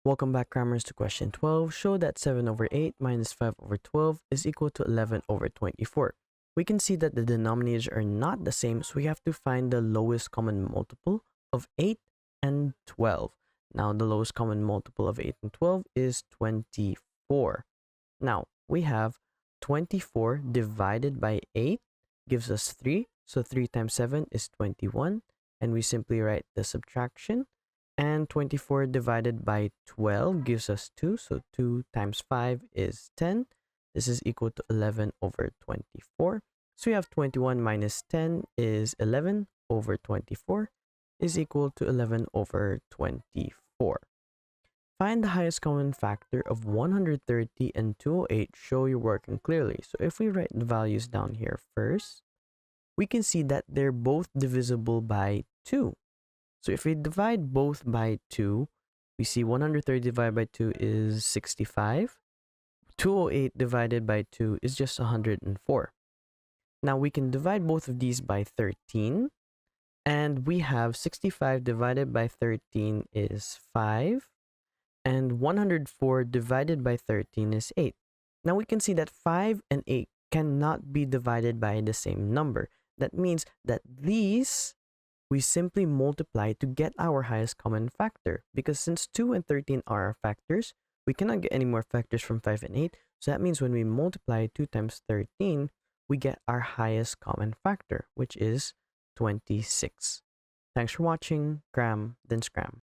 Welcome back, Crammers, to question 12. Show that 7 over 8 minus 5 over 12 is equal to 11 over 24. We can see that the denominators are not the same, so we have to find the lowest common multiple of 8 and 12. Now, the lowest common multiple of 8 and 12 is 24. Now, we have 24 divided by 8 gives us 3. So 3 times 7 is 21. And we simply write the subtraction. And 24 divided by 12 gives us 2. So 2 times 5 is 10. This is equal to 11 over 24. So we have 21 minus 10 is 11 over 24 is equal to 11 over 24. Find the highest common factor of 130 and 208. Show you're working clearly. So if we write the values down here first, we can see that they're both divisible by 2. So if we divide both by 2, we see 130 divided by 2 is 65. 208 divided by 2 is just 104. Now we can divide both of these by 13. And we have 65 divided by 13 is 5. And 104 divided by 13 is 8. Now we can see that 5 and 8 cannot be divided by the same number. That means that these we simply multiply to get our highest common factor. Because since 2 and 13 are our factors, we cannot get any more factors from 5 and 8. So that means when we multiply 2 times 13, we get our highest common factor, which is 26. Thanks for watching. Cram, then scram.